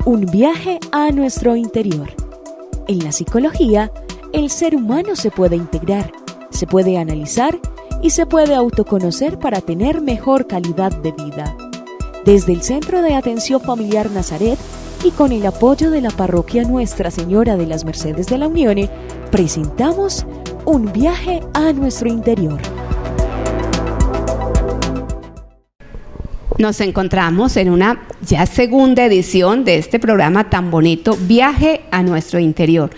Un viaje a nuestro interior. En la psicología, el ser humano se puede integrar, se puede analizar y se puede autoconocer para tener mejor calidad de vida. Desde el Centro de Atención Familiar Nazaret y con el apoyo de la Parroquia Nuestra Señora de las Mercedes de la Unión, presentamos Un viaje a nuestro interior. Nos encontramos en una ya segunda edición de este programa tan bonito, Viaje a nuestro interior.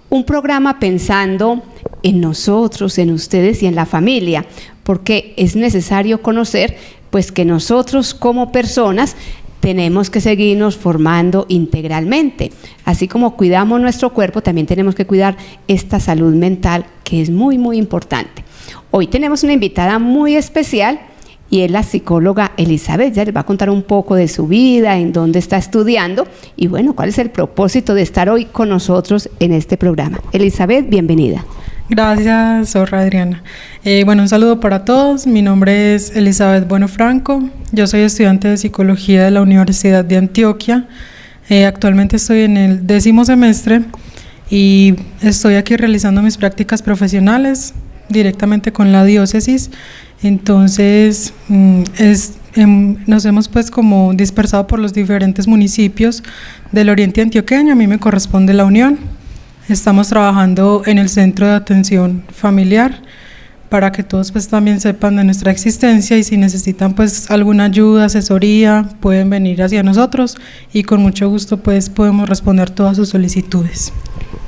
Un programa pensando en nosotros, en ustedes y en la familia, porque es necesario conocer pues que nosotros como personas tenemos que seguirnos formando integralmente. Así como cuidamos nuestro cuerpo, también tenemos que cuidar esta salud mental, que es muy, muy importante. Hoy tenemos una invitada muy especial, y es la psicóloga Elizabeth. Ya les va a contar un poco de su vida, en dónde está estudiando y bueno, cuál es el propósito de estar hoy con nosotros en este programa. Elizabeth, bienvenida. Gracias, Zorra Adriana. Un saludo para todos. Mi nombre es Elizabeth Bueno Franco. Yo soy estudiante de Psicología de la Universidad de Antioquia. Actualmente estoy en el 10º semestre y estoy aquí realizando mis prácticas profesionales directamente con la diócesis. Entonces, nos hemos pues como dispersado por los diferentes municipios del oriente antioqueño. A mí me corresponde La Unión. Estamos trabajando en el Centro de Atención Familiar para que todos pues también sepan de nuestra existencia y si necesitan pues alguna ayuda, asesoría, pueden venir hacia nosotros y con mucho gusto pues podemos responder todas sus solicitudes.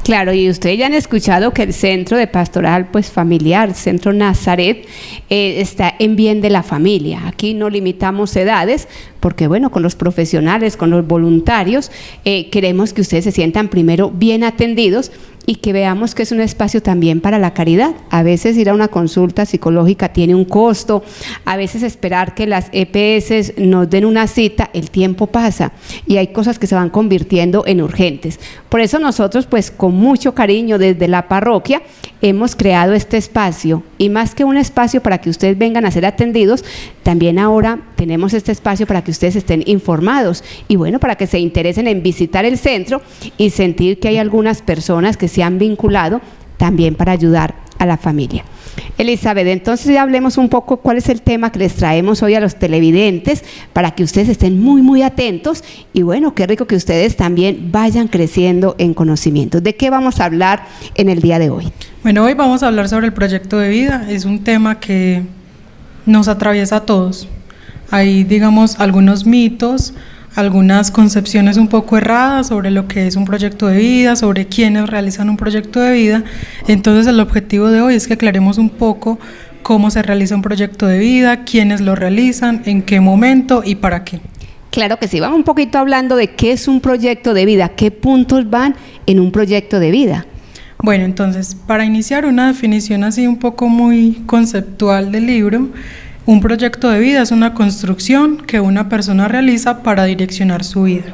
Claro, y ustedes ya han escuchado que el Centro de Pastoral pues Familiar, Centro Nazaret, está en bien de la familia. Aquí no limitamos edades, porque bueno, con los profesionales, con los voluntarios, queremos que ustedes se sientan primero bien atendidos y que veamos que es un espacio también para la caridad. A veces ir a una consulta psicológica tiene un costo, a veces esperar que las EPS nos den una cita, el tiempo pasa y hay cosas que se van convirtiendo en urgentes. Por eso nosotros pues con mucho cariño desde la parroquia hemos creado este espacio y más que un espacio para que ustedes vengan a ser atendidos, también ahora tenemos este espacio para que ustedes estén informados y bueno, para que se interesen en visitar el centro y sentir que hay algunas personas que se han vinculado también para ayudar a la familia. Elizabeth, entonces ya hablemos un poco cuál es el tema que les traemos hoy a los televidentes para que ustedes estén muy, muy atentos y bueno, qué rico que ustedes también vayan creciendo en conocimiento. ¿De qué vamos a hablar en el día de hoy? Bueno, hoy vamos a hablar sobre el proyecto de vida. Es un tema que nos atraviesa a todos. Hay, digamos, algunos mitos, algunas concepciones un poco erradas sobre lo que es un proyecto de vida, sobre quiénes realizan un proyecto de vida. Entonces el objetivo de hoy es que aclaremos un poco cómo se realiza un proyecto de vida, quiénes lo realizan, en qué momento y para qué. Claro que sí, vamos un poquito hablando de qué es un proyecto de vida, qué puntos van en un proyecto de vida. Bueno, entonces, para iniciar una definición así un poco muy conceptual del libro, un proyecto de vida es una construcción que una persona realiza para direccionar su vida.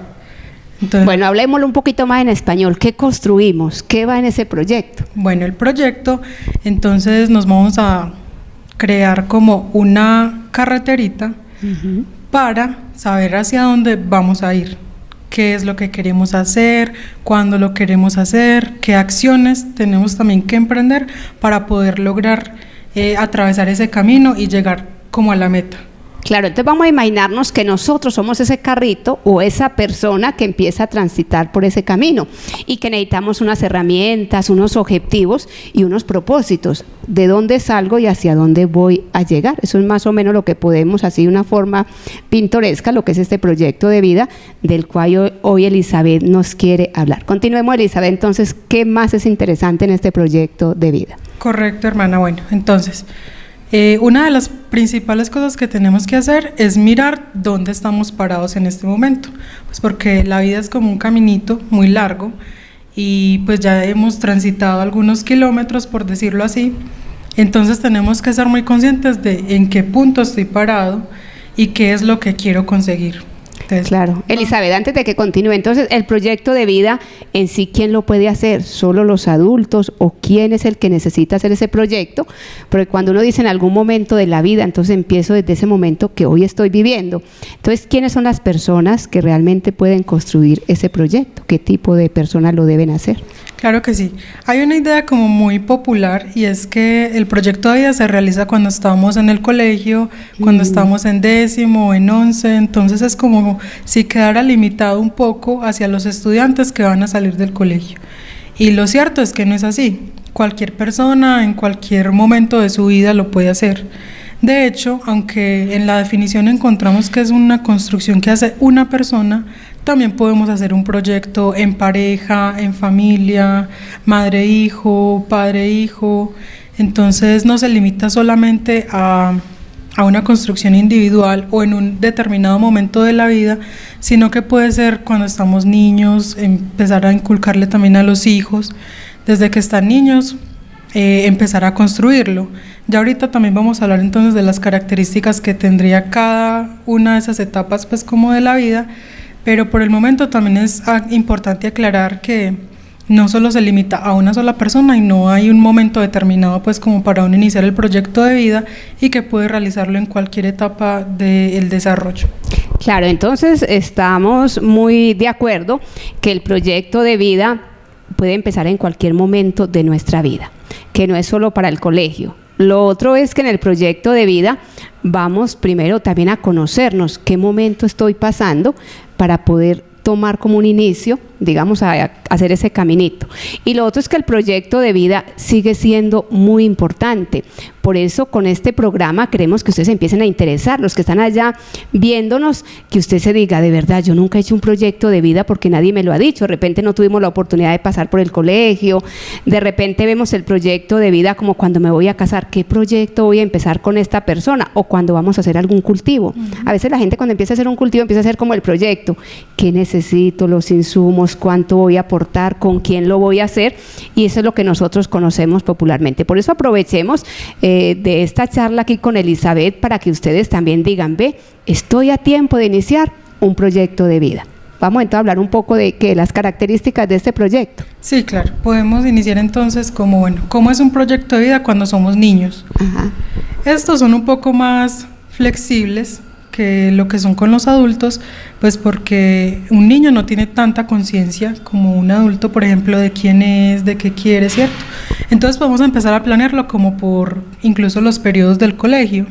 Entonces, bueno, hablemoslo un poquito más en español. ¿Qué construimos? ¿Qué va en ese proyecto? Bueno, el proyecto, entonces nos vamos a crear como una carreterita para saber hacia dónde vamos a ir, qué es lo que queremos hacer, cuándo lo queremos hacer, qué acciones tenemos también que emprender para poder lograr atravesar ese camino y llegar como a la meta. Claro, entonces vamos a imaginarnos que nosotros somos ese carrito o esa persona que empieza a transitar por ese camino y que necesitamos unas herramientas, unos objetivos y unos propósitos. ¿De dónde salgo y hacia dónde voy a llegar? Eso es más o menos lo que podemos, así de una forma pintoresca, lo que es este proyecto de vida del cual hoy Elizabeth nos quiere hablar. Continuemos, Elizabeth, entonces, ¿qué más es interesante en este proyecto de vida? Correcto, hermana. Bueno, entonces, una de las principales cosas que tenemos que hacer es mirar dónde estamos parados en este momento, pues porque la vida es como un caminito muy largo y pues ya hemos transitado algunos kilómetros, por decirlo así, entonces tenemos que ser muy conscientes de en qué punto estoy parado y qué es lo que quiero conseguir. Entonces, claro. Elizabeth, antes de que continúe, entonces, el proyecto de vida en sí, ¿quién lo puede hacer? ¿Solo los adultos o quién es el que necesita hacer ese proyecto? Porque cuando uno dice en algún momento de la vida, entonces empiezo desde ese momento que hoy estoy viviendo. Entonces, ¿quiénes son las personas que realmente pueden construir ese proyecto? ¿Qué tipo de personas lo deben hacer? Claro que sí. Hay una idea como muy popular y es que el proyecto de vida se realiza cuando estamos en el colegio, cuando estamos en 10º o en 11, entonces es como si quedara limitado un poco hacia los estudiantes que van a salir del colegio. Y lo cierto es que no es así. Cualquier persona en cualquier momento de su vida lo puede hacer. De hecho, aunque en la definición encontramos que es una construcción que hace una persona, también podemos hacer un proyecto en pareja, en familia, madre-hijo, padre-hijo. Entonces no se limita solamente a una construcción individual o en un determinado momento de la vida, sino que puede ser cuando estamos niños, empezar a inculcarle también a los hijos, desde que están niños, empezar a construirlo. Ya ahorita también vamos a hablar entonces de las características que tendría cada una de esas etapas pues como de la vida, pero por el momento también es importante aclarar que no solo se limita a una sola persona y no hay un momento determinado pues como para uno iniciar el proyecto de vida y que puede realizarlo en cualquier etapa del desarrollo. Claro, entonces estamos muy de acuerdo que el proyecto de vida puede empezar en cualquier momento de nuestra vida, que no es solo para el colegio. Lo otro es que en el proyecto de vida vamos primero también a conocernos qué momento estoy pasando para poder tomar como un inicio, digamos, a hacer ese caminito. Y lo otro es que el proyecto de vida sigue siendo muy importante. Por eso con este programa queremos que ustedes empiecen a interesar, los que están allá viéndonos, que usted se diga, de verdad, yo nunca he hecho un proyecto de vida porque nadie me lo ha dicho. De repente no tuvimos la oportunidad de pasar por el colegio, de repente vemos el proyecto de vida como cuando me voy a casar, ¿qué proyecto voy a empezar con esta persona? O cuando vamos a hacer algún cultivo. A veces la gente cuando empieza a hacer un cultivo empieza a hacer como el proyecto, ¿qué necesito? Los insumos, cuánto voy a aportar, con quién lo voy a hacer, y eso es lo que nosotros conocemos popularmente. Por eso aprovechemos de esta charla aquí con Elizabeth para que ustedes también digan, ve, estoy a tiempo de iniciar un proyecto de vida. Vamos entonces a hablar un poco de las características de este proyecto. Sí, claro. Podemos iniciar entonces como, bueno, ¿cómo es un proyecto de vida cuando somos niños? Ajá. Estos son un poco más flexibles que lo que son con los adultos, pues porque un niño no tiene tanta conciencia como un adulto, por ejemplo, de quién es, de qué quiere, ¿cierto? Entonces podemos empezar a planearlo como por incluso los periodos del colegio.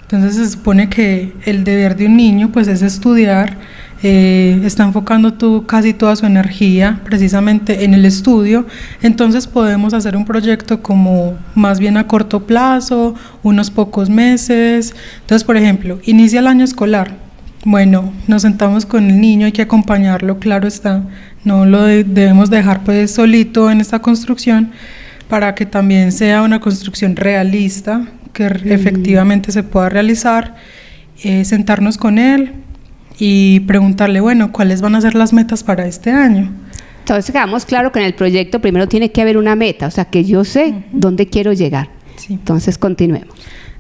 Entonces se supone que el deber de un niño pues es estudiar, está enfocando casi toda su energía precisamente en el estudio, entonces podemos hacer un proyecto como más bien a corto plazo, unos pocos meses. Entonces, por ejemplo, inicia el año escolar, bueno, nos sentamos con el niño, hay que acompañarlo, claro está, no lo debemos dejar pues solito en esta construcción para que también sea una construcción realista, que efectivamente se pueda realizar, sentarnos con él y preguntarle, bueno, ¿cuáles van a ser las metas para este año? Entonces quedamos claro que en el proyecto primero tiene que haber una meta, o sea, que yo sé dónde quiero llegar. Sí. Entonces continuemos.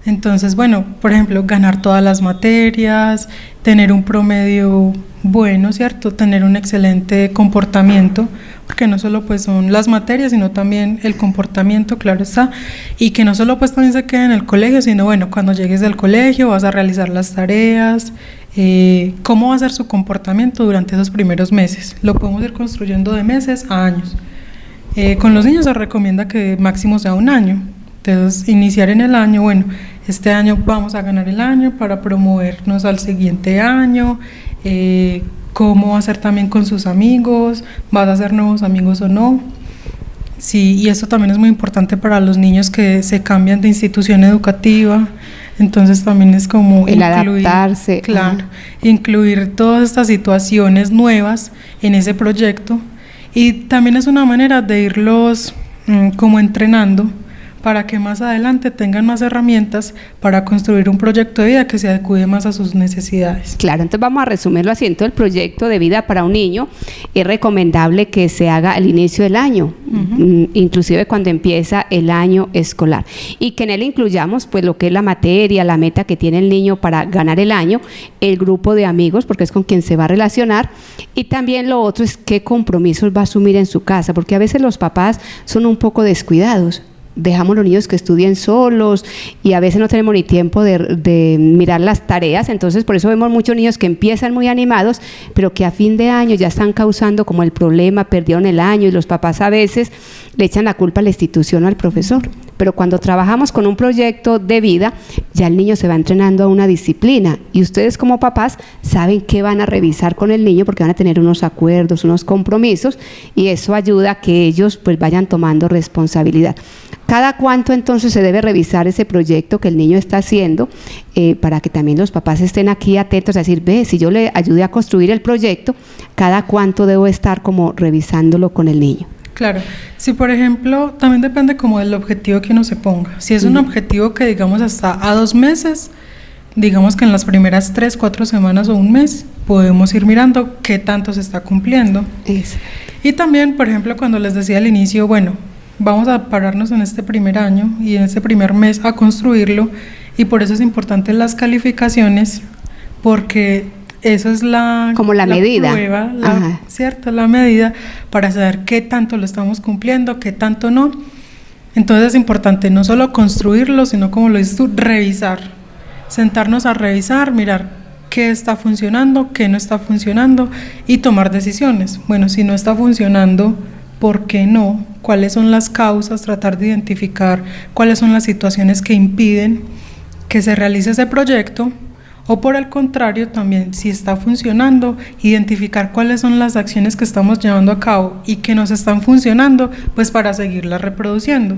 Entonces, bueno, por ejemplo, ganar todas las materias, tener un promedio bueno, ¿cierto? Tener un excelente comportamiento, porque no solo pues son las materias, sino también el comportamiento, claro está, y que no solo pues también se quede en el colegio, sino bueno, cuando llegues del colegio vas a realizar las tareas, cómo va a ser su comportamiento durante esos primeros meses. Lo podemos ir construyendo de meses a años. Con los niños se recomienda que máximo sea un año. Entonces, iniciar en el año, bueno, este año vamos a ganar el año para promovernos al siguiente año, cómo va a ser también con sus amigos, vas a hacer nuevos amigos o no. Sí, y esto también es muy importante para los niños que se cambian de institución educativa, entonces también es como el adaptarse. Claro, incluir todas estas situaciones nuevas en ese proyecto, y también es una manera de irlos como entrenando para que más adelante tengan más herramientas para construir un proyecto de vida que se adecue más a sus necesidades. Claro, entonces vamos a resumirlo así. Entonces, el proyecto de vida para un niño es recomendable que se haga al inicio del año, inclusive cuando empieza el año escolar, y que en él incluyamos pues lo que es la materia, la meta que tiene el niño para ganar el año, el grupo de amigos, porque es con quien se va a relacionar, y también lo otro es qué compromisos va a asumir en su casa, porque a veces los papás son un poco descuidados. Dejamos los niños que estudien solos y a veces no tenemos ni tiempo de mirar las tareas, entonces por eso vemos muchos niños que empiezan muy animados, pero que a fin de año ya están causando como el problema, perdieron el año, y los papás a veces le echan la culpa a la institución o al profesor. Pero cuando trabajamos con un proyecto de vida, ya el niño se va entrenando a una disciplina, y ustedes como papás saben qué van a revisar con el niño, porque van a tener unos acuerdos, unos compromisos, y eso ayuda a que ellos pues vayan tomando responsabilidad. ¿Cada cuánto entonces se debe revisar ese proyecto que el niño está haciendo, para que también los papás estén aquí atentos a decir, ve, si yo le ayudé a construir el proyecto, cada cuánto debo estar como revisándolo con el niño? Claro, si por ejemplo, también depende como del objetivo que uno se ponga. Si es un objetivo que digamos hasta a 2 meses, digamos que en las primeras 3, 4 semanas o un mes, podemos ir mirando qué tanto se está cumpliendo. Y también, por ejemplo, cuando les decía al inicio, bueno, vamos a pararnos en este primer año y en este primer mes a construirlo, y por eso es importante las calificaciones, porque eso es la medida, prueba, ¿cierto? La medida para saber qué tanto lo estamos cumpliendo, qué tanto no. Entonces es importante no solo construirlo, sino, como lo dices tú, revisar, sentarnos a revisar, mirar qué está funcionando, qué no está funcionando, y tomar decisiones. Bueno, si no está funcionando, ¿por qué no? ¿Cuáles son las causas? Tratar de identificar cuáles son las situaciones que impiden que se realice ese proyecto, o por el contrario, también si está funcionando, identificar cuáles son las acciones que estamos llevando a cabo y que nos están funcionando, pues para seguirlas reproduciendo.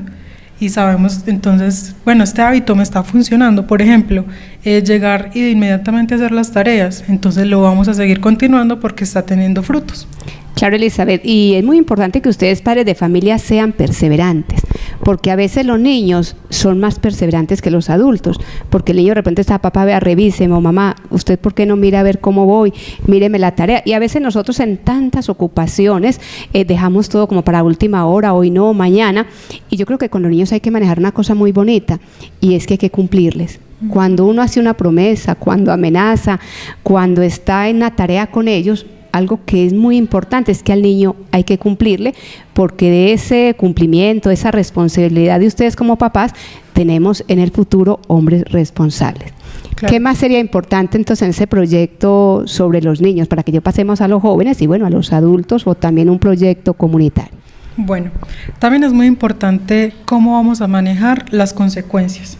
Y sabemos entonces, bueno, este hábito me está funcionando, por ejemplo, llegar y de inmediatamente hacer las tareas, entonces lo vamos a seguir continuando porque está teniendo frutos. Claro, Elizabeth, y es muy importante que ustedes, padres de familia, sean perseverantes, porque a veces los niños son más perseverantes que los adultos, porque el niño de repente está, papá, vea, revíseme, o mamá, ¿usted por qué no mira a ver cómo voy? Míreme la tarea. Y a veces nosotros en tantas ocupaciones dejamos todo como para última hora, hoy no, mañana, y yo creo que con los niños hay que manejar una cosa muy bonita, y es que hay que cumplirles. Cuando uno hace una promesa, cuando amenaza, cuando está en la tarea con ellos, algo que es muy importante es que al niño hay que cumplirle, porque de ese cumplimiento, esa responsabilidad de ustedes como papás, tenemos en el futuro hombres responsables. Claro. ¿Qué más sería importante entonces en ese proyecto sobre los niños, para que ya pasemos a los jóvenes y bueno, a los adultos, o también un proyecto comunitario? Bueno, también es muy importante cómo vamos a manejar las consecuencias.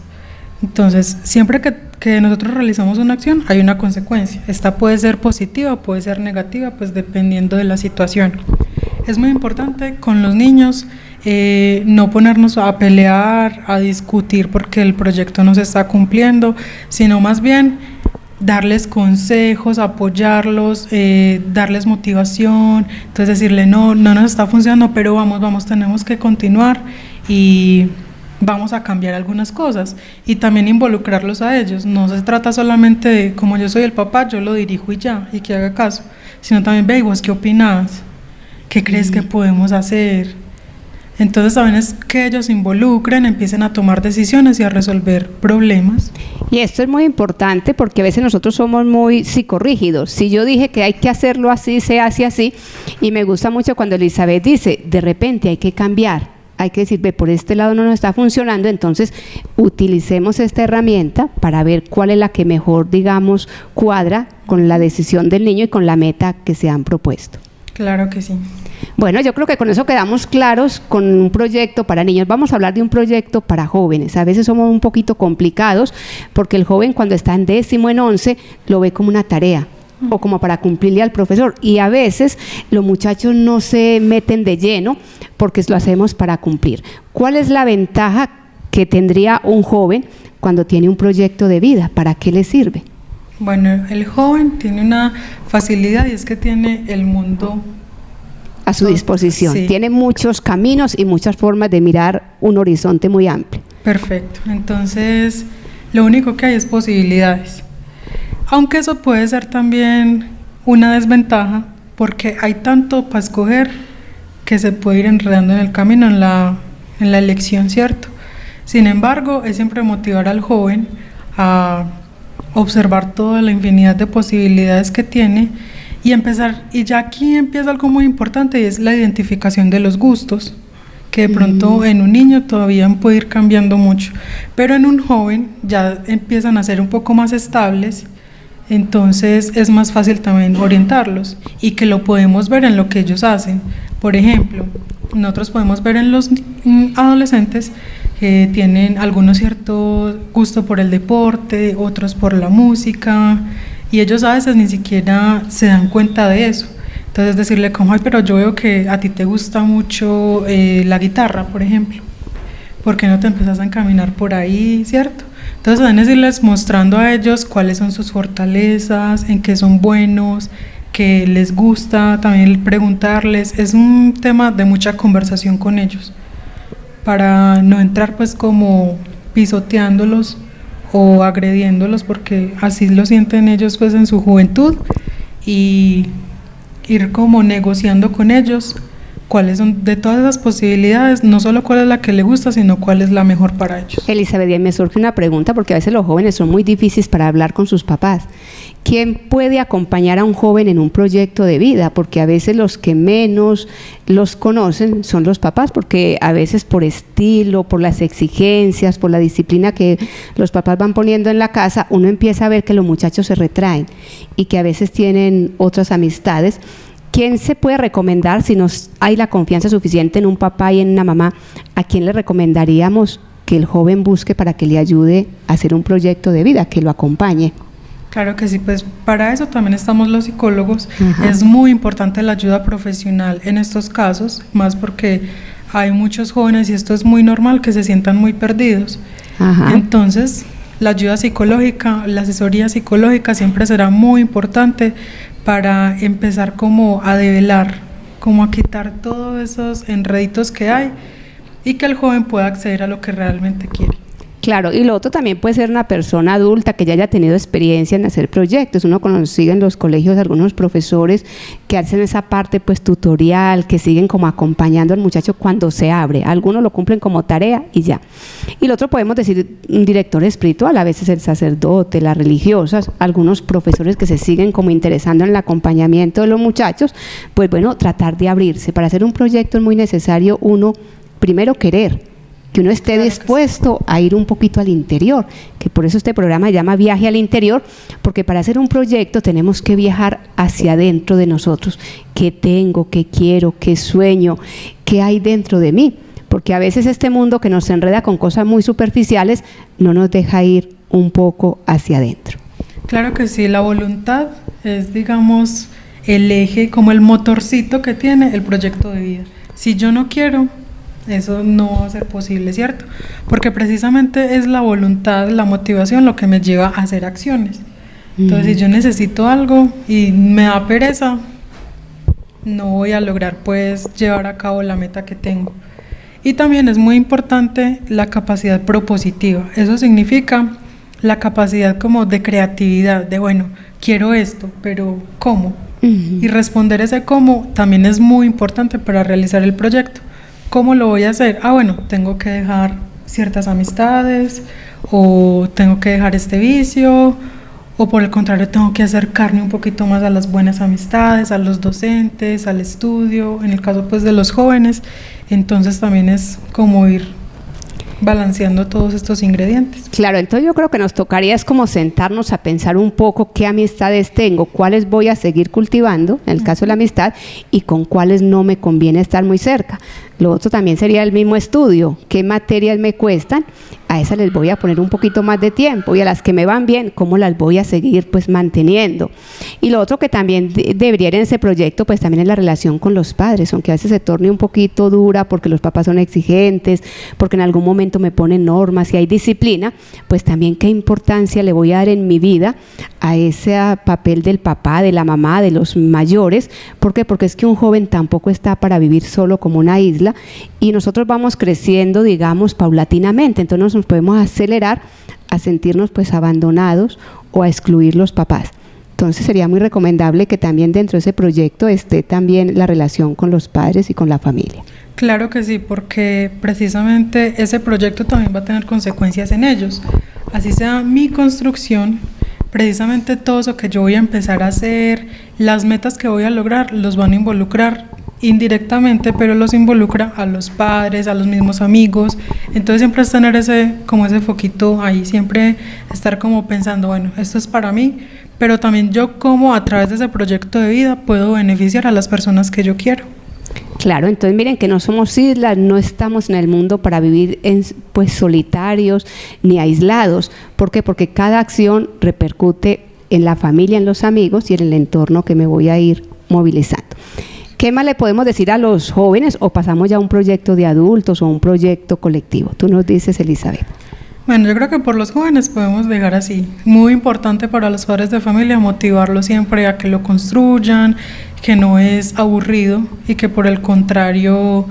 Entonces, siempre que nosotros realizamos una acción, hay una consecuencia. Esta puede ser positiva, puede ser negativa, pues dependiendo de la situación. Es muy importante con los niños no ponernos a pelear, a discutir porque el proyecto no se está cumpliendo, sino más bien darles consejos, apoyarlos, darles motivación. Entonces decirle, no nos está funcionando, pero vamos, tenemos que continuar y vamos a cambiar algunas cosas, y también involucrarlos a ellos. No se trata solamente de, como yo soy el papá, yo lo dirijo y ya, y que haga caso, sino también, ve, ¿vos qué opinas? ¿Qué crees que podemos hacer? Entonces también es que ellos se involucren, empiecen a tomar decisiones y a resolver problemas. Y esto es muy importante porque a veces nosotros somos muy psicorrígidos. Si yo dije que hay que hacerlo así, se hace así, y me gusta mucho cuando Elizabeth dice, de repente hay que cambiar. Hay que decir, ve, por este lado no nos está funcionando, entonces utilicemos esta herramienta para ver cuál es la que mejor, digamos, cuadra con la decisión del niño y con la meta que se han propuesto. Claro que sí. Bueno, yo creo que con eso quedamos claros con un proyecto para niños. Vamos a hablar de un proyecto para jóvenes. A veces somos un poquito complicados porque el joven, cuando está en 10º, en 11, lo ve como una tarea o como para cumplirle al profesor, y a veces los muchachos no se meten de lleno porque lo hacemos para cumplir. ¿Cuál es la ventaja que tendría un joven cuando tiene un proyecto de vida? ¿Para qué le sirve? Bueno, el joven tiene una facilidad, y es que tiene el mundo a su disposición. Sí. Tiene muchos caminos y muchas formas de mirar un horizonte muy amplio. Perfecto. Entonces, lo único que hay es posibilidades. Aunque eso puede ser también una desventaja, porque hay tanto para escoger que se puede ir enredando en el camino, en la elección, ¿cierto? Sin embargo, es siempre motivar al joven a observar toda la infinidad de posibilidades que tiene y empezar, y ya aquí empieza algo muy importante, y es la identificación de los gustos, que de pronto en un niño todavía puede ir cambiando mucho, pero en un joven ya empiezan a ser un poco más estables, entonces es más fácil también orientarlos, y que lo podemos ver en lo que ellos hacen. Por ejemplo, nosotros podemos ver en los adolescentes que tienen algunos cierto gusto por el deporte, otros por la música, y ellos a veces ni siquiera se dan cuenta de eso. Entonces decirle como, ay, pero yo veo que a ti te gusta mucho la guitarra, por ejemplo, ¿por qué no te empiezas a encaminar por ahí, cierto? Entonces deben irles mostrando a ellos cuáles son sus fortalezas, en qué son buenos, qué les gusta, también preguntarles. Es un tema de mucha conversación con ellos, para no entrar pues como pisoteándolos o agrediéndolos, porque así lo sienten ellos pues en su juventud, y ir como negociando con ellos cuáles son de todas esas posibilidades, no solo cuál es la que le gusta, sino cuál es la mejor para ellos. Elizabeth, me surge una pregunta, porque a veces los jóvenes son muy difíciles para hablar con sus papás. ¿Quién puede acompañar a un joven en un proyecto de vida? Porque a veces los que menos los conocen son los papás, porque a veces por estilo, por las exigencias, por la disciplina que los papás van poniendo en la casa, uno empieza a ver que los muchachos se retraen y que a veces tienen otras amistades. ¿Quién se puede recomendar, si nos hay la confianza suficiente en un papá y en una mamá, a quién le recomendaríamos que el joven busque para que le ayude a hacer un proyecto de vida, que lo acompañe? Claro que sí, pues para eso también estamos los psicólogos. Ajá. Es muy importante la ayuda profesional en estos casos, más porque hay muchos jóvenes, y esto es muy normal, que se sientan muy perdidos. Ajá. Entonces, la ayuda psicológica, la asesoría psicológica siempre será muy importante para empezar como a develar, como a quitar todos esos enreditos que hay, y que el joven pueda acceder a lo que realmente quiere. Claro, y lo otro también puede ser una persona adulta que ya haya tenido experiencia en hacer proyectos. Uno consigue en los colegios algunos profesores que hacen esa parte pues tutorial, que siguen como acompañando al muchacho cuando se abre. Algunos lo cumplen como tarea y ya. Y lo otro podemos decir un director espiritual, a veces el sacerdote, las religiosas, algunos profesores que se siguen como interesando en el acompañamiento de los muchachos. Pues bueno, tratar de abrirse. Para hacer un proyecto es muy necesario uno primero querer, que uno esté dispuesto a ir un poquito al interior, que por eso este programa se llama Viaje al Interior, porque para hacer un proyecto tenemos que viajar hacia adentro de nosotros. ¿Qué tengo? ¿Qué quiero? ¿Qué sueño? ¿Qué hay dentro de mí? Porque a veces este mundo que nos enreda con cosas muy superficiales no nos deja ir un poco hacia adentro. Claro que sí, la voluntad es, digamos, el eje, como el motorcito que tiene el proyecto de vida. Si yo no quiero, eso no va a ser posible, ¿cierto? Porque precisamente es la voluntad, la motivación lo que me lleva a hacer acciones. Entonces, si yo necesito algo y me da pereza, no voy a lograr pues llevar a cabo la meta que tengo. Y también es muy importante la capacidad propositiva. Eso significa la capacidad como de creatividad, de bueno, quiero esto, pero ¿cómo? Y responder ese cómo también es muy importante para realizar el proyecto. ¿Cómo lo voy a hacer? Bueno, tengo que dejar ciertas amistades, o tengo que dejar este vicio, o por el contrario tengo que acercarme un poquito más a las buenas amistades, a los docentes, al estudio, en el caso pues de los jóvenes. Entonces también es como ir balanceando todos estos ingredientes. Claro, entonces yo creo que nos tocaría es como sentarnos a pensar un poco qué amistades tengo, cuáles voy a seguir cultivando, en el caso de la amistad, y con cuáles no me conviene estar muy cerca. Lo otro también sería el mismo estudio, qué materias me cuestan, a esas les voy a poner un poquito más de tiempo, y a las que me van bien, ¿cómo las voy a seguir pues manteniendo? Y lo otro que también debería ir en ese proyecto, pues también es la relación con los padres, aunque a veces se torne un poquito dura porque los papás son exigentes, porque en algún momento me ponen normas y hay disciplina, pues también qué importancia le voy a dar en mi vida a ese papel del papá, de la mamá, de los mayores. ¿Por qué? Porque es que un joven tampoco está para vivir solo como una isla, y nosotros vamos creciendo, digamos, paulatinamente, entonces nos podemos acelerar a sentirnos pues abandonados o a excluir los papás. Entonces sería muy recomendable que también dentro de ese proyecto esté también la relación con los padres y con la familia. Claro que sí, porque precisamente ese proyecto también va a tener consecuencias en ellos. Así sea mi construcción, precisamente todo eso que yo voy a empezar a hacer, las metas que voy a lograr, los van a involucrar indirectamente, pero los involucra a los padres, a los mismos amigos. Entonces siempre es tener ese foquito ahí, siempre estar como pensando, bueno, esto es para mí, pero también yo como a través de ese proyecto de vida puedo beneficiar a las personas que yo quiero. Claro, entonces miren que no somos islas, no estamos en el mundo para vivir pues solitarios ni aislados. ¿Por qué? Porque cada acción repercute en la familia, en los amigos y en el entorno que me voy a ir movilizando. ¿Qué más le podemos decir a los jóvenes, o pasamos ya a un proyecto de adultos o un proyecto colectivo? Tú nos dices, Elizabeth. Bueno, yo creo que por los jóvenes podemos dejar así. Muy importante para los padres de familia motivarlos siempre a que lo construyan, que no es aburrido y que por el contrario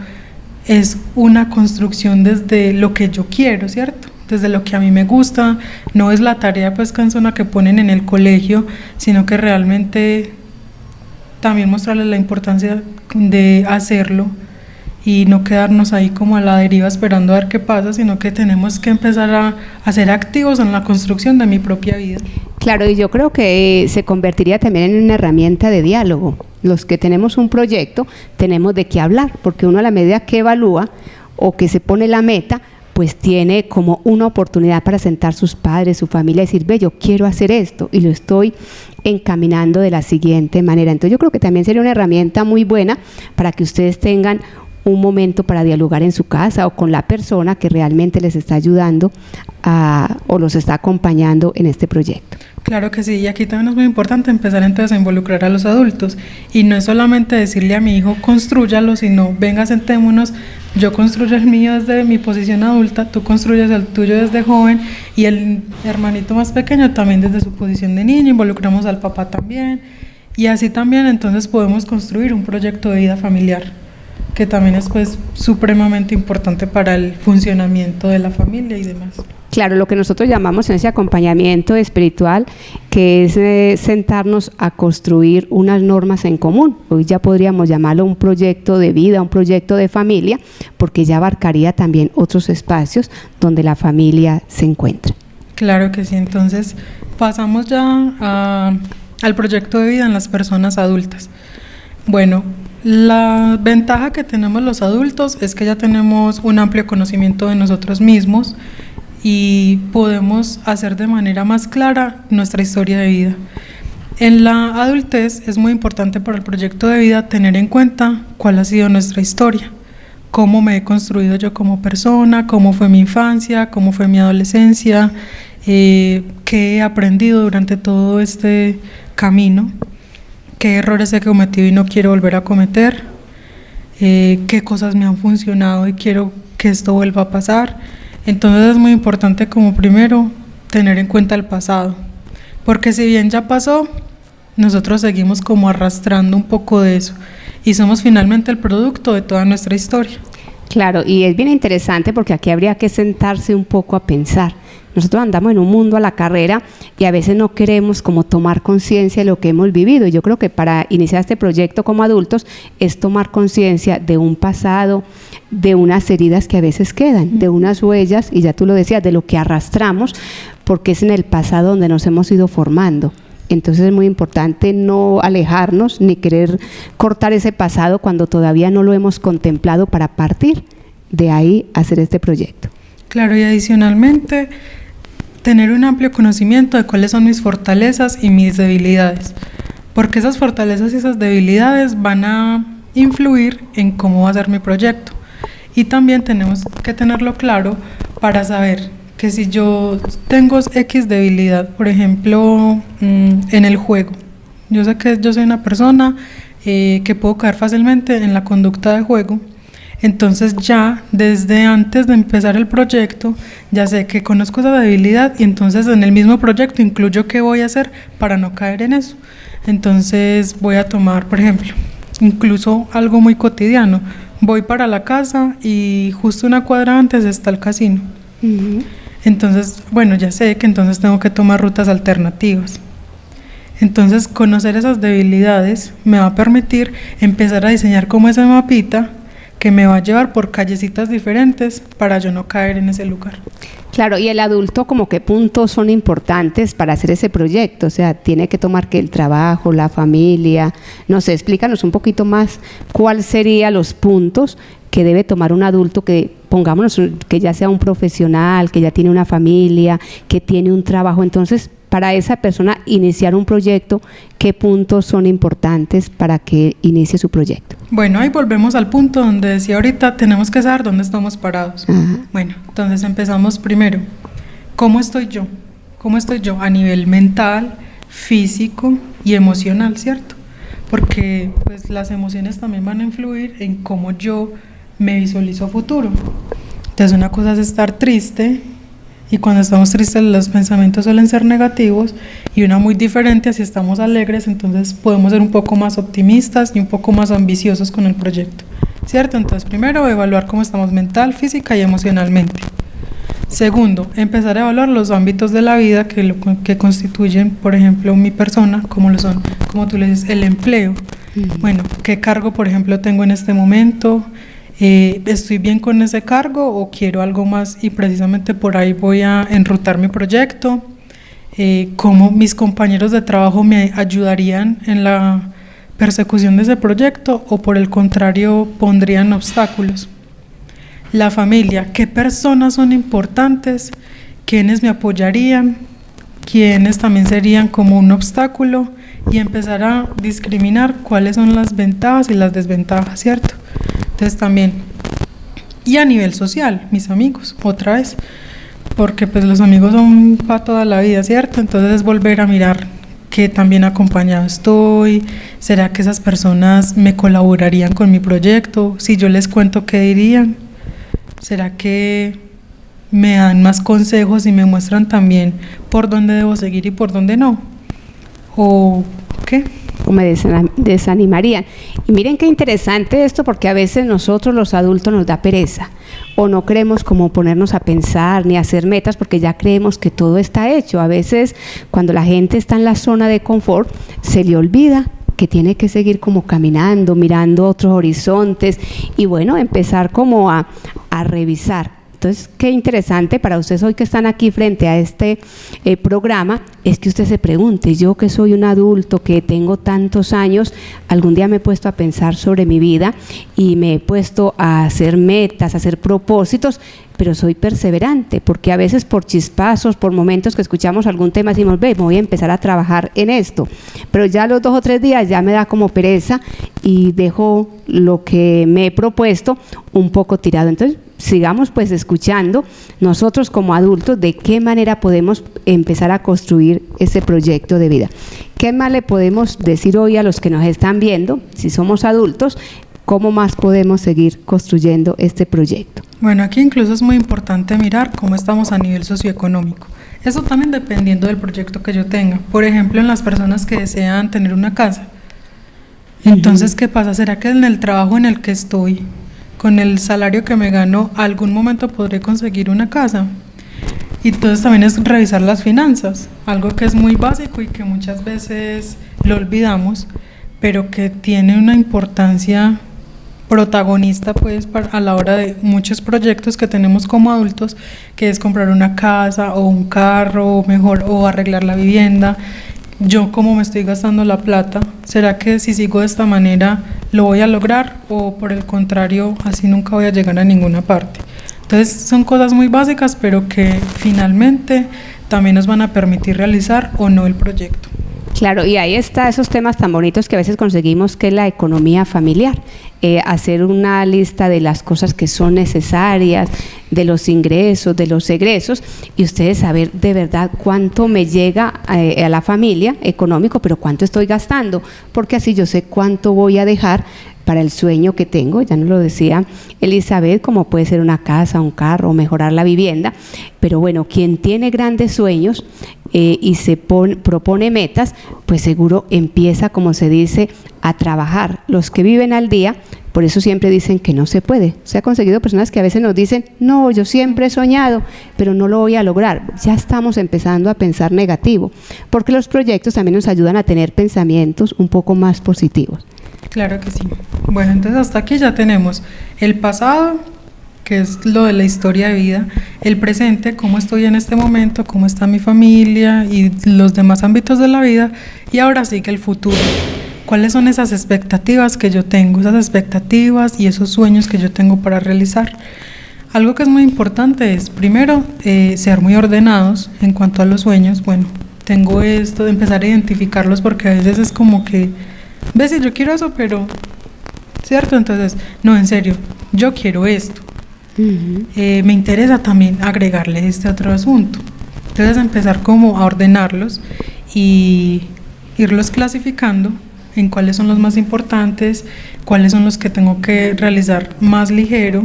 es una construcción desde lo que yo quiero, ¿cierto? Desde lo que a mí me gusta. No es la tarea pues cansona que ponen en el colegio, sino que realmente también mostrarles la importancia de hacerlo y no quedarnos ahí como a la deriva esperando a ver qué pasa, sino que tenemos que empezar a ser activos en la construcción de mi propia vida. Claro, y yo creo que se convertiría también en una herramienta de diálogo. Los que tenemos un proyecto tenemos de qué hablar, porque uno a la medida que evalúa o que se pone la meta, pues tiene como una oportunidad para sentar sus padres, su familia y decir, ve, yo quiero hacer esto y lo estoy encaminando de la siguiente manera. Entonces yo creo que también sería una herramienta muy buena para que ustedes tengan un momento para dialogar en su casa o con la persona que realmente les está ayudando o los está acompañando en este proyecto. Claro que sí, y aquí también es muy importante empezar entonces a involucrar a los adultos, y no es solamente decirle a mi hijo constrúyalo, sino venga, sentémonos, yo construyo el mío desde mi posición adulta, tú construyes el tuyo desde joven, y el hermanito más pequeño también desde su posición de niño, involucramos al papá también, y así también entonces podemos construir un proyecto de vida familiar, que también es pues supremamente importante para el funcionamiento de la familia y demás. Claro, lo que nosotros llamamos en ese acompañamiento espiritual, que es sentarnos a construir unas normas en común. Hoy ya podríamos llamarlo un proyecto de vida, un proyecto de familia, porque ya abarcaría también otros espacios donde la familia se encuentra. Claro que sí, entonces pasamos ya al proyecto de vida en las personas adultas. Bueno, la ventaja que tenemos los adultos es que ya tenemos un amplio conocimiento de nosotros mismos y podemos hacer de manera más clara nuestra historia de vida. En la adultez es muy importante para el proyecto de vida tener en cuenta cuál ha sido nuestra historia, cómo me he construido yo como persona, cómo fue mi infancia, cómo fue mi adolescencia, qué he aprendido durante todo este camino, qué errores he cometido y no quiero volver a cometer, qué cosas me han funcionado y quiero que esto vuelva a pasar. Entonces es muy importante como primero tener en cuenta el pasado, porque si bien ya pasó, nosotros seguimos como arrastrando un poco de eso y somos finalmente el producto de toda nuestra historia. Claro, y es bien interesante porque aquí habría que sentarse un poco a pensar. Nosotros andamos en un mundo a la carrera y a veces no queremos como tomar conciencia de lo que hemos vivido. Y yo creo que para iniciar este proyecto como adultos es tomar conciencia de un pasado, de unas heridas que a veces quedan, de unas huellas, y ya tú lo decías, de lo que arrastramos, porque es en el pasado donde nos hemos ido formando. Entonces es muy importante no alejarnos ni querer cortar ese pasado cuando todavía no lo hemos contemplado para partir de ahí a hacer este proyecto. Claro, y adicionalmente tener un amplio conocimiento de cuáles son mis fortalezas y mis debilidades, porque esas fortalezas y esas debilidades van a influir en cómo va a ser mi proyecto. Y también tenemos que tenerlo claro para saber que si yo tengo X debilidad, por ejemplo, en el juego, yo sé que yo soy una persona que puedo caer fácilmente en la conducta de juego, entonces ya desde antes de empezar el proyecto ya sé que conozco esa debilidad y entonces en el mismo proyecto incluyo qué voy a hacer para no caer en eso. Entonces voy a tomar, por ejemplo, incluso algo muy cotidiano, voy para la casa y justo una cuadra antes está el casino. Entonces, bueno, ya sé que entonces tengo que tomar rutas alternativas. Entonces, conocer esas debilidades me va a permitir empezar a diseñar como ese mapita que me va a llevar por callecitas diferentes para yo no caer en ese lugar. Claro, y el adulto, como qué puntos son importantes para hacer ese proyecto, o sea, tiene que tomar que el trabajo, la familia, no sé, explícanos un poquito más cuáles serían los puntos que debe tomar un adulto que, pongámonos, que ya sea un profesional, que ya tiene una familia, que tiene un trabajo. Entonces, para esa persona iniciar un proyecto, ¿qué puntos son importantes para que inicie su proyecto? Bueno, ahí volvemos al punto donde decía ahorita, tenemos que saber dónde estamos parados. Bueno, entonces empezamos primero. ¿Cómo estoy yo? ¿Cómo estoy yo a nivel mental, físico y emocional, cierto? Porque pues las emociones también van a influir en cómo yo me visualizo a futuro. Entonces una cosa es estar triste, y cuando estamos tristes los pensamientos suelen ser negativos, y una muy diferente si estamos alegres, entonces podemos ser un poco más optimistas y un poco más ambiciosos con el proyecto, ¿cierto? Entonces primero evaluar cómo estamos mental, física y emocionalmente. Segundo, empezar a evaluar los ámbitos de la vida que constituyen, por ejemplo, mi persona, como lo son, como tú le dices, el empleo. Bueno, ¿qué cargo, por ejemplo, tengo en este momento? ¿Estoy bien con ese cargo o quiero algo más? Y precisamente por ahí voy a enrutar mi proyecto. ¿Cómo mis compañeros de trabajo me ayudarían en la persecución de ese proyecto o por el contrario pondrían obstáculos? La familia, ¿qué personas son importantes? ¿Quiénes me apoyarían? ¿Quiénes también serían como un obstáculo? Y empezar a discriminar cuáles son las ventajas y las desventajas, ¿cierto? Entonces también, y a nivel social, mis amigos, otra vez, porque pues los amigos son para toda la vida, ¿cierto? Entonces es volver a mirar que también acompañado estoy, ¿será que esas personas me colaborarían con mi proyecto? Si yo les cuento, ¿qué dirían? ¿Será que me dan más consejos y me muestran también por dónde debo seguir y por dónde no? ¿O qué? O me desanimarían. Y miren qué interesante esto, porque a veces nosotros los adultos nos da pereza o no queremos como ponernos a pensar ni hacer metas porque ya creemos que todo está hecho. A veces cuando la gente está en la zona de confort se le olvida que tiene que seguir como caminando, mirando otros horizontes y bueno, empezar como a revisar. Entonces, qué interesante para ustedes hoy que están aquí frente a este programa, es que usted se pregunte, yo que soy un adulto, que tengo tantos años, algún día me he puesto a pensar sobre mi vida y me he puesto a hacer metas, a hacer propósitos, pero soy perseverante, porque a veces por chispazos, por momentos que escuchamos algún tema, decimos, ve, voy a empezar a trabajar en esto, pero ya los 2 o 3 días ya me da como pereza y dejo lo que me he propuesto un poco tirado. Entonces, sigamos pues escuchando nosotros como adultos de qué manera podemos empezar a construir ese proyecto de vida. ¿Qué más le podemos decir hoy a los que nos están viendo, si somos adultos, cómo más podemos seguir construyendo este proyecto? Bueno, aquí incluso es muy importante mirar cómo estamos a nivel socioeconómico. Eso también dependiendo del proyecto que yo tenga. Por ejemplo, en las personas que desean tener una casa. Entonces, ¿qué pasa? ¿Será que en el trabajo en el que estoy, con el salario que me gano, algún momento podré conseguir una casa? Y entonces también es revisar las finanzas, algo que es muy básico y que muchas veces lo olvidamos, pero que tiene una importancia protagonista pues a la hora de muchos proyectos que tenemos como adultos, que es comprar una casa o un carro, mejor, o arreglar la vivienda. Yo, ¿cómo me estoy gastando la plata? ¿Será que si sigo de esta manera lo voy a lograr o por el contrario así nunca voy a llegar a ninguna parte? Entonces son cosas muy básicas, pero que finalmente también nos van a permitir realizar o no el proyecto. Claro, y ahí está esos temas tan bonitos que a veces conseguimos, que es la economía familiar. Hacer una lista de las cosas que son necesarias, de los ingresos, de los egresos, y ustedes saber de verdad cuánto me llega a la familia económico, pero cuánto estoy gastando, porque así yo sé cuánto voy a dejar para el sueño que tengo. Ya nos lo decía Elizabeth, como puede ser una casa, un carro, mejorar la vivienda. Pero bueno, quien tiene grandes sueños y se propone metas, pues seguro empieza, como se dice, a trabajar. Los que viven al día, por eso siempre dicen que no se puede. Se ha conseguido personas que a veces nos dicen, no, yo siempre he soñado, pero no lo voy a lograr. Ya estamos empezando a pensar negativo, porque los proyectos también nos ayudan a tener pensamientos un poco más positivos. Claro que sí. Bueno, entonces hasta aquí ya tenemos el pasado, que es lo de la historia de vida, el presente, cómo estoy en este momento, cómo está mi familia y los demás ámbitos de la vida, y ahora sí que el futuro. ¿Cuáles son esas expectativas que yo tengo, esas expectativas y esos sueños que yo tengo para realizar? Algo que es muy importante es, primero, ser muy ordenados en cuanto a los sueños. Bueno, tengo esto, de empezar a identificarlos, porque a veces es como que, ves, yo quiero eso, pero, ¿cierto? Entonces, no, en serio, yo quiero esto. Me interesa también agregarle este otro asunto. Entonces, empezar como a ordenarlos y irlos clasificando en cuáles son los más importantes, cuáles son los que tengo que realizar más ligero,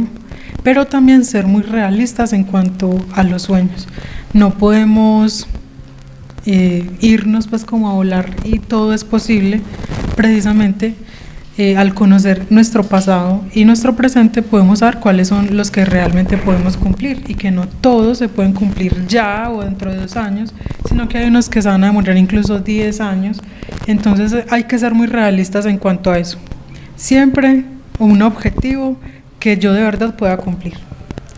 pero también ser muy realistas en cuanto a los sueños. No podemos irnos pues como a volar y todo es posible. Precisamente al conocer nuestro pasado y nuestro presente podemos saber cuáles son los que realmente podemos cumplir, y que no todos se pueden cumplir ya o dentro de 2 años, sino que hay unos que se van a demorar incluso 10 años. Entonces hay que ser muy realistas en cuanto a eso. Siempre un objetivo que yo de verdad pueda cumplir.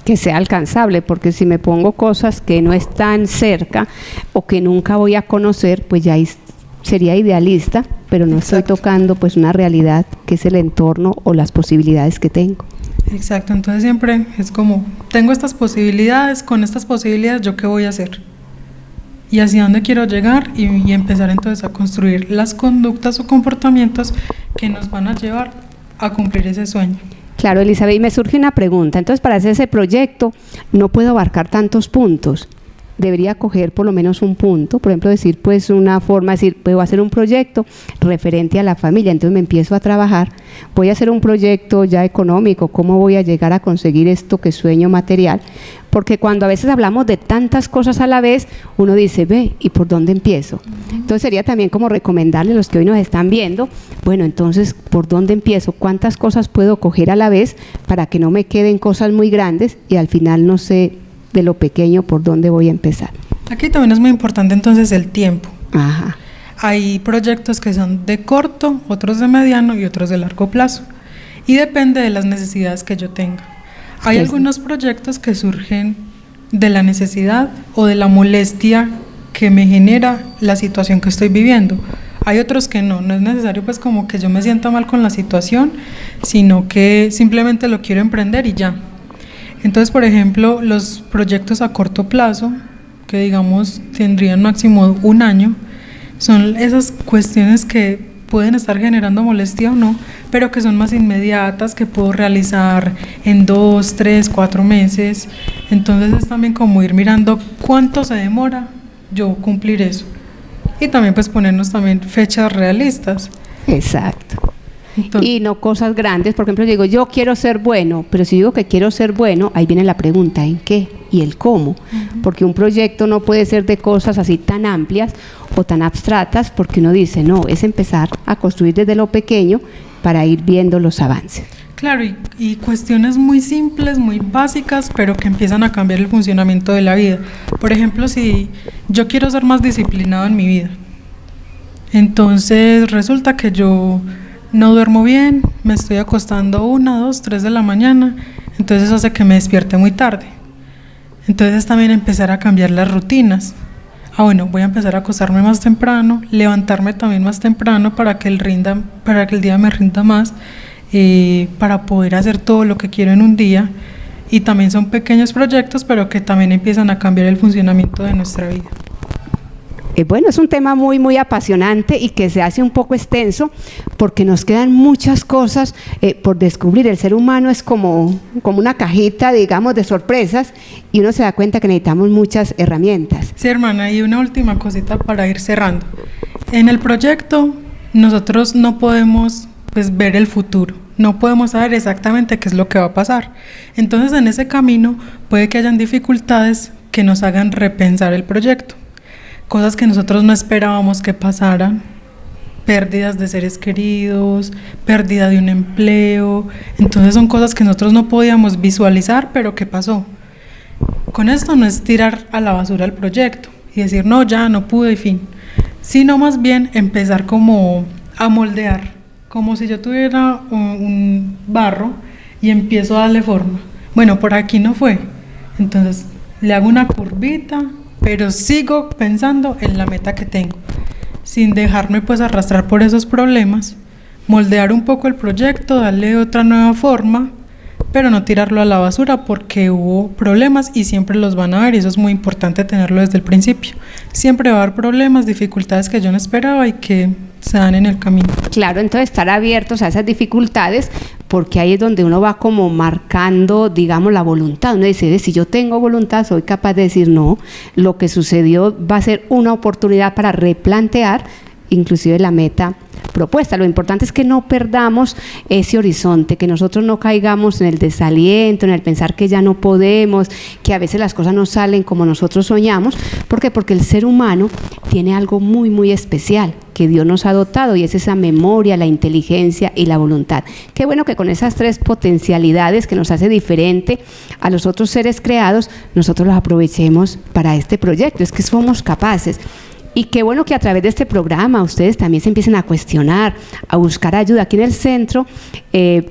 Que sea alcanzable, porque si me pongo cosas que no están cerca o que nunca voy a conocer, pues ya sería idealista, pero no Exacto. Estoy tocando pues una realidad que es el entorno o las posibilidades que tengo. Exacto, entonces siempre es como, tengo estas posibilidades, con estas posibilidades, ¿yo qué voy a hacer? Y hacia dónde quiero llegar, y empezar entonces a construir las conductas o comportamientos que nos van a llevar a cumplir ese sueño. Claro, Elizabeth, y me surge una pregunta. Entonces, para hacer ese proyecto no puedo abarcar tantos puntos. Debería coger por lo menos un punto, por ejemplo, decir pues una forma, decir, puedo hacer un proyecto referente a la familia, entonces me empiezo a trabajar, voy a hacer un proyecto ya económico, cómo voy a llegar a conseguir esto que sueño material, porque cuando a veces hablamos de tantas cosas a la vez, uno dice, ve, ¿y por dónde empiezo? Entonces sería también como recomendarle a los que hoy nos están viendo, bueno, entonces, ¿por dónde empiezo? ¿Cuántas cosas puedo coger a la vez para que no me queden cosas muy grandes y al final no sé de lo pequeño por dónde voy a empezar? Aquí también es muy importante entonces el tiempo. Ajá. Hay proyectos que son de corto, otros de mediano y otros de largo plazo, y depende de las necesidades que yo tenga. Hay algunos proyectos que surgen de la necesidad o de la molestia que me genera la situación que estoy viviendo. Hay otros que no es necesario pues como que yo me sienta mal con la situación, sino que simplemente lo quiero emprender y ya. Entonces, por ejemplo, los proyectos a corto plazo, que digamos tendrían máximo 1 año, son esas cuestiones que pueden estar generando molestia o no, pero que son más inmediatas, que puedo realizar en 2, 3, 4 meses. Entonces es también como ir mirando cuánto se demora yo cumplir eso. Y también pues ponernos también fechas realistas. Exacto. Entonces, y no cosas grandes. Por ejemplo, digo, yo quiero ser bueno, pero si digo que quiero ser bueno, ahí viene la pregunta, ¿en qué? Y el cómo. Porque un proyecto no puede ser de cosas así tan amplias o tan abstractas, porque uno dice, no, es empezar a construir desde lo pequeño para ir viendo los avances. Claro, y cuestiones muy simples, muy básicas, pero que empiezan a cambiar el funcionamiento de la vida. Por ejemplo, si yo quiero ser más disciplinado en mi vida, entonces resulta que yo no duermo bien, me estoy acostando 1, 2, 3 de la mañana, entonces eso hace que me despierte muy tarde. Entonces también empezar a cambiar las rutinas. Bueno, voy a empezar a acostarme más temprano, levantarme también más temprano para que el día me rinda más, para poder hacer todo lo que quiero en un día. Y también son pequeños proyectos, pero que también empiezan a cambiar el funcionamiento de nuestra vida. Bueno, es un tema muy, muy apasionante y que se hace un poco extenso porque nos quedan muchas cosas por descubrir. El ser humano es como una cajita, digamos, de sorpresas y uno se da cuenta que necesitamos muchas herramientas. Sí, hermana, y una última cosita para ir cerrando. En el proyecto nosotros no podemos ver el futuro, no podemos saber exactamente qué es lo que va a pasar. Entonces en ese camino puede que hayan dificultades que nos hagan repensar el proyecto. Cosas que nosotros no esperábamos que pasaran, pérdidas de seres queridos, pérdida de un empleo. Entonces son cosas que nosotros no podíamos visualizar, pero que pasó. Con esto no es tirar a la basura el proyecto y decir no, ya no pude y fin, sino más bien empezar como a moldear, como si yo tuviera un barro y empiezo a darle forma. Bueno, por aquí no fue, entonces le hago una curvita, pero sigo pensando en la meta que tengo, sin dejarme arrastrar por esos problemas, moldear un poco el proyecto, darle otra nueva forma, pero no tirarlo a la basura porque hubo problemas y siempre los van a haber y eso es muy importante tenerlo desde el principio. Siempre va a haber problemas, dificultades que yo no esperaba y que se dan en el camino. Claro, entonces estar abiertos a esas dificultades porque ahí es donde uno va como marcando, digamos, la voluntad. Uno dice, si yo tengo voluntad, soy capaz de decir no, lo que sucedió va a ser una oportunidad para replantear inclusive la meta propuesta. Lo importante es que no perdamos ese horizonte, que nosotros no caigamos en el desaliento, en el pensar que ya no podemos, que a veces las cosas no salen como nosotros soñamos. ¿Por qué? Porque el ser humano tiene algo muy, muy especial que Dios nos ha dotado y es esa memoria, la inteligencia y la voluntad. Qué bueno que con esas tres potencialidades que nos hace diferente a los otros seres creados, nosotros los aprovechemos para este proyecto. Es que somos capaces. Y qué bueno que a través de este programa ustedes también se empiecen a cuestionar, a buscar ayuda. Aquí en el centro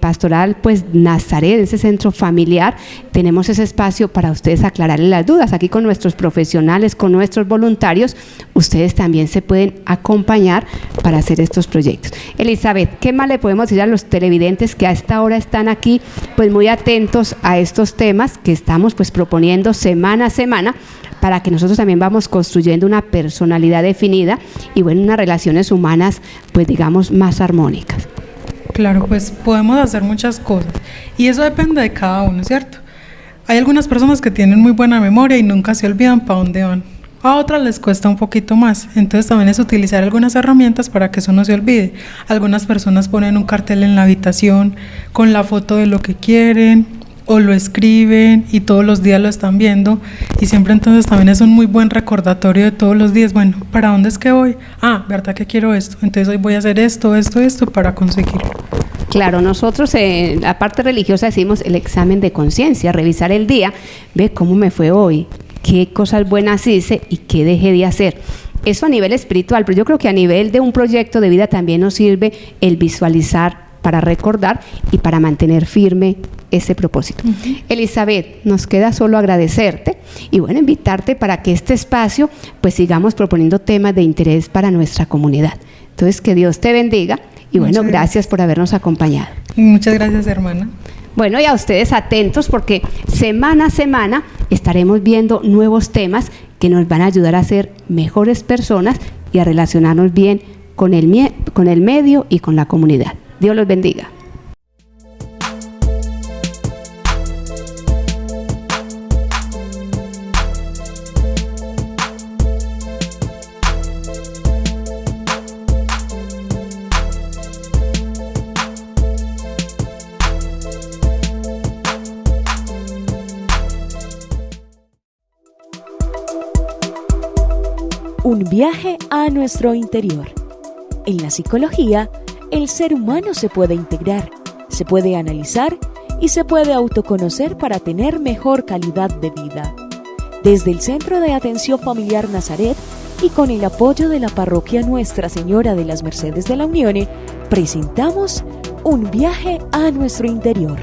pastoral Nazaret, ese centro familiar, tenemos ese espacio para ustedes aclararles las dudas. Aquí con nuestros profesionales, con nuestros voluntarios, ustedes también se pueden acompañar para hacer estos proyectos. Elizabeth, ¿qué más le podemos decir a los televidentes que a esta hora están aquí muy atentos a estos temas que estamos proponiendo semana a semana, para que nosotros también vamos construyendo una personalidad definida y unas relaciones humanas, digamos, más armónicas? Claro, podemos hacer muchas cosas y eso depende de cada uno, ¿cierto? Hay algunas personas que tienen muy buena memoria y nunca se olvidan para dónde van. A otras les cuesta un poquito más, entonces también es utilizar algunas herramientas para que eso no se olvide. Algunas personas ponen un cartel en la habitación con la foto de lo que quieren, o lo escriben y todos los días lo están viendo y siempre entonces también es un muy buen recordatorio de todos los días. Bueno, ¿para dónde es que voy? ¿Verdad que quiero esto? Entonces hoy voy a hacer esto para conseguirlo. Claro, nosotros en la parte religiosa decimos el examen de conciencia, revisar el día, ver cómo me fue hoy, qué cosas buenas hice y qué dejé de hacer. Eso a nivel espiritual, pero yo creo que a nivel de un proyecto de vida también nos sirve el visualizar para recordar y para mantener firme ese propósito. Uh-huh. Elizabeth, nos queda solo agradecerte y invitarte para que este espacio sigamos proponiendo temas de interés para nuestra comunidad. Entonces, que Dios te bendiga y gracias por habernos acompañado. Muchas gracias, hermana. Y a ustedes atentos porque semana a semana estaremos viendo nuevos temas que nos van a ayudar a ser mejores personas y a relacionarnos bien con el medio y con la comunidad. Dios los bendiga. Un viaje a nuestro interior. En la psicología, el ser humano se puede integrar, se puede analizar y se puede autoconocer para tener mejor calidad de vida. Desde el Centro de Atención Familiar Nazaret y con el apoyo de la Parroquia Nuestra Señora de las Mercedes de la Unión, presentamos Un viaje a nuestro interior.